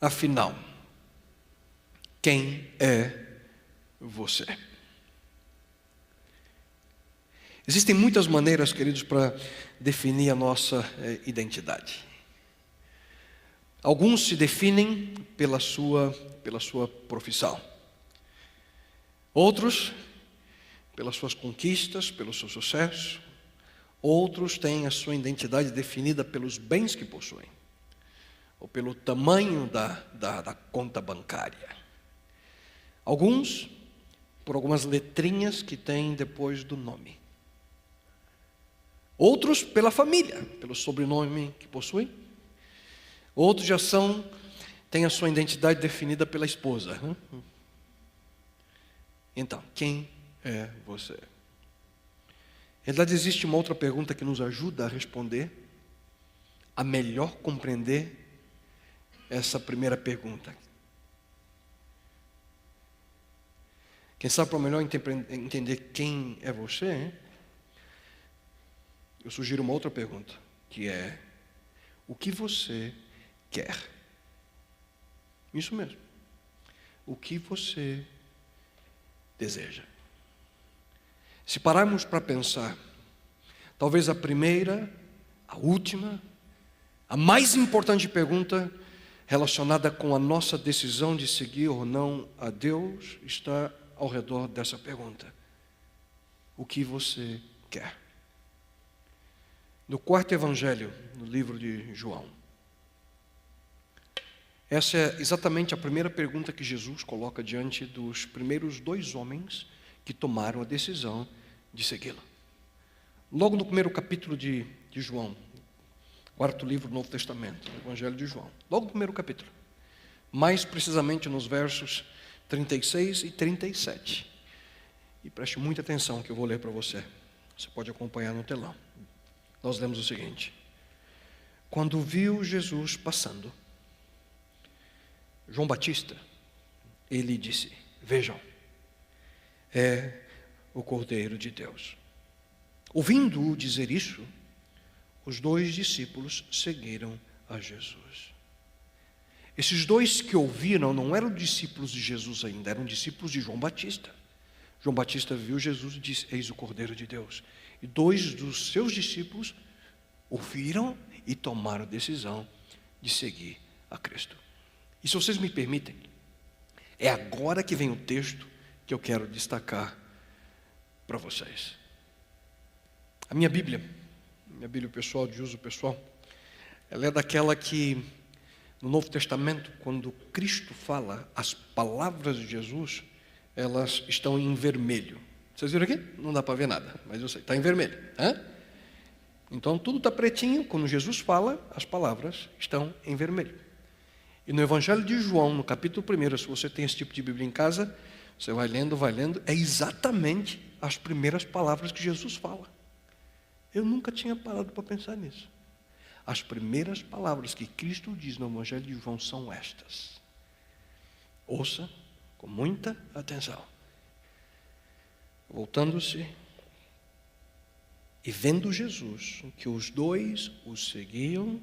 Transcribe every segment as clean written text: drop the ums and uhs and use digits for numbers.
Afinal, quem é você? Existem muitas maneiras, queridos, para definir a nossa identidade. Alguns se definem pela sua profissão. Outros, pelas suas conquistas, pelo seu sucesso. Outros têm a sua identidade definida pelos bens que possuem, ou pelo tamanho da conta bancária. Alguns, por algumas letrinhas que têm depois do nome. Outros, pela família, pelo sobrenome que possuem. Outros já têm a sua identidade definida pela esposa. Então, quem é você? Na verdade, existe uma outra pergunta que nos ajuda a responder, a melhor compreender essa primeira pergunta. Quem sabe para melhor entender quem é você, eu sugiro uma outra pergunta, que é: o que você quer? Isso mesmo. O que você deseja? Se pararmos para pensar, talvez a primeira, a última, a mais importante pergunta relacionada com a nossa decisão de seguir ou não a Deus está ao redor dessa pergunta: o que você quer? No quarto evangelho, no livro de João, essa é exatamente a primeira pergunta que Jesus coloca diante dos primeiros 2 homens que tomaram a decisão de segui-lo. Logo no primeiro capítulo de João, quarto livro do Novo Testamento, o Evangelho de João, logo no primeiro capítulo, mais precisamente nos versos 36 e 37. E preste muita atenção que eu vou ler para você. Você pode acompanhar no telão. Nós lemos o seguinte: quando viu Jesus passando, João Batista, ele disse: vejam, é o Cordeiro de Deus. Ouvindo-o dizer isso, os 2 discípulos seguiram a Jesus. Esses 2 que ouviram não eram discípulos de Jesus ainda, eram discípulos de João Batista. João Batista viu Jesus e disse: eis o Cordeiro de Deus. E 2 dos seus discípulos ouviram e tomaram a decisão de seguir a Cristo. E se vocês me permitem, é agora que vem o texto que eu quero destacar para vocês. A minha Bíblia pessoal, de uso pessoal, ela é daquela que, no Novo Testamento, quando Cristo fala, as palavras de Jesus, elas estão em vermelho. Vocês viram aqui? Não dá para ver nada, mas eu sei, está em vermelho. Então tudo está pretinho, quando Jesus fala, as palavras estão em vermelho. E no Evangelho de João, no capítulo 1, se você tem esse tipo de Bíblia em casa, você vai lendo, é exatamente as primeiras palavras que Jesus fala. Eu nunca tinha parado para pensar nisso. As primeiras palavras que Cristo diz no Evangelho de João são estas. Ouça com muita atenção. Voltando-se e vendo Jesus, que os 2 o seguiam,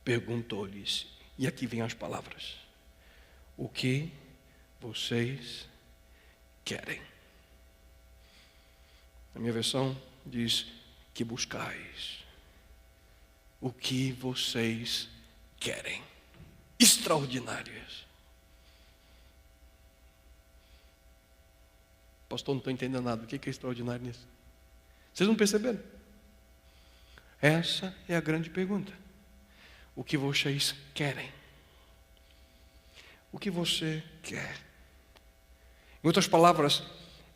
perguntou-lhes, e aqui vem as palavras: o que vocês querem? A minha versão diz: que buscais? O que vocês querem? Extraordinárias. Pastor, não estou entendendo nada. O que é extraordinário nisso? Vocês não perceberam? Essa é a grande pergunta. O que vocês querem? O que você quer? Em outras palavras,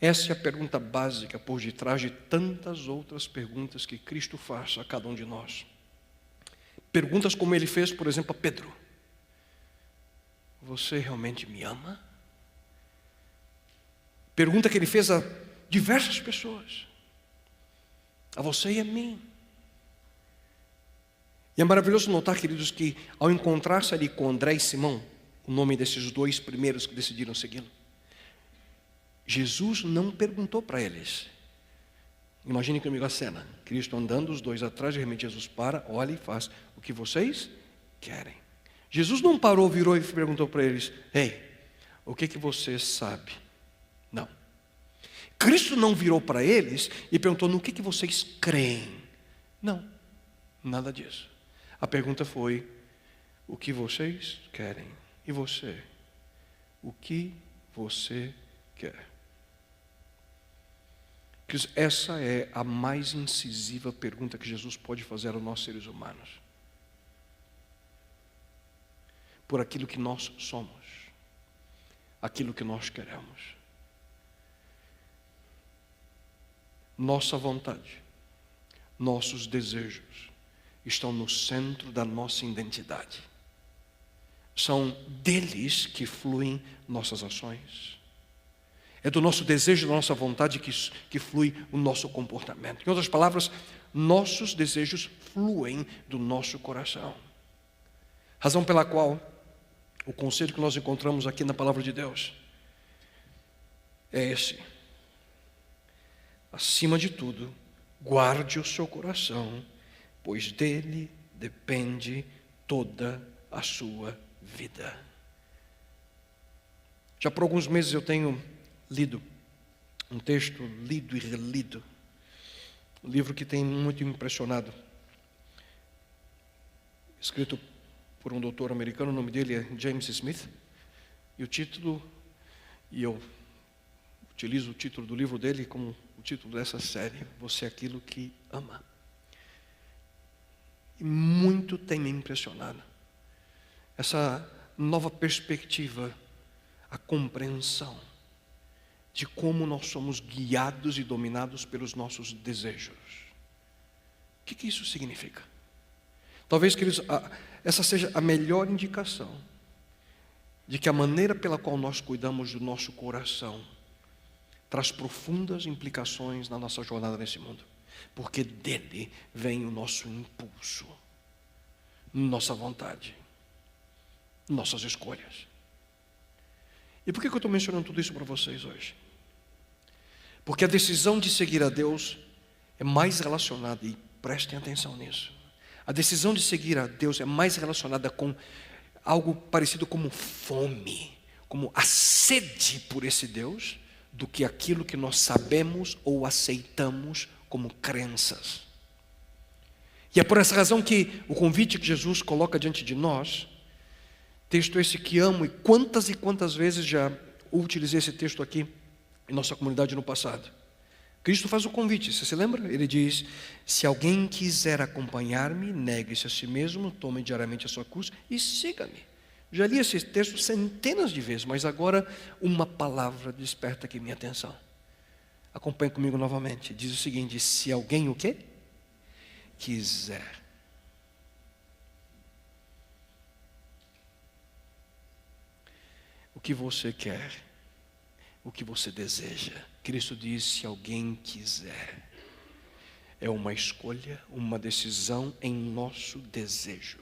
essa é a pergunta básica por detrás de tantas outras perguntas que Cristo faz a cada um de nós. Perguntas como ele fez, por exemplo, a Pedro: você realmente me ama? Pergunta que ele fez a diversas pessoas, a você e a mim. E é maravilhoso notar, queridos, que ao encontrar-se ali com André e Simão, o nome desses 2 primeiros que decidiram segui-lo, Jesus não perguntou para eles. Imagine comigo a cena: Cristo andando, os 2 atrás, de repente Jesus para, olha e faz: o que vocês querem? Jesus não parou, virou e perguntou para eles: ei, o que você sabe? Não. Cristo não virou para eles e perguntou: no que vocês creem? Não, nada disso. A pergunta foi: o que vocês querem? E você? O que você quer? Essa é a mais incisiva pergunta que Jesus pode fazer aos nós seres humanos. Por aquilo que nós somos, aquilo que nós queremos. Nossa vontade, nossos desejos estão no centro da nossa identidade. São deles que fluem nossas ações. É do nosso desejo, da nossa vontade que flui o nosso comportamento. Em outras palavras, nossos desejos fluem do nosso coração. Razão pela qual o conselho que nós encontramos aqui na palavra de Deus é esse: acima de tudo, guarde o seu coração, pois dele depende toda a sua vida. Já por alguns meses eu tenho lido um texto, lido e relido, um livro que tem muito impressionado, escrito por um doutor americano, o nome dele é James Smith, e o título, e eu utilizo o título do livro dele como o título dessa série: Você é aquilo que ama. E muito tem me impressionado essa nova perspectiva, a compreensão de como nós somos guiados e dominados pelos nossos desejos. O que isso significa? Talvez, queridos, essa seja a melhor indicação de que a maneira pela qual nós cuidamos do nosso coração traz profundas implicações na nossa jornada nesse mundo, porque dele vem o nosso impulso, nossa vontade, nossas escolhas. E por que eu estou mencionando tudo isso para vocês hoje? Porque a decisão de seguir a Deus é mais relacionada, e prestem atenção nisso, a decisão de seguir a Deus é mais relacionada com algo parecido como fome, como a sede por esse Deus, do que aquilo que nós sabemos ou aceitamos como crenças. E é por essa razão que o convite que Jesus coloca diante de nós, texto esse que amo, e quantas vezes já utilizei esse texto aqui em nossa comunidade no passado. Cristo faz o convite, você se lembra? Ele diz: se alguém quiser acompanhar-me, negue-se a si mesmo, tome diariamente a sua cruz e siga-me. Já li esse texto centenas de vezes, mas agora uma palavra desperta aqui minha atenção. Acompanhe comigo novamente. Diz o seguinte: se alguém o quê? Quiser. O que você quer? O que você deseja? Cristo diz: se alguém quiser. É uma escolha, uma decisão em nosso desejo,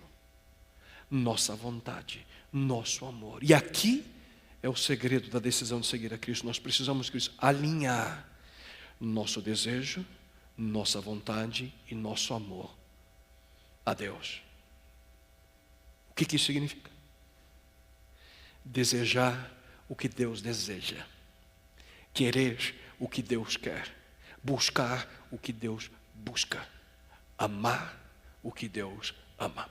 nossa vontade, nosso amor. E aqui é o segredo da decisão de seguir a Cristo. Nós precisamos, Cristo, alinhar nosso desejo, nossa vontade e nosso amor a Deus. O que isso significa? Desejar o que Deus deseja, querer o que Deus quer, buscar o que Deus busca, amar o que Deus ama.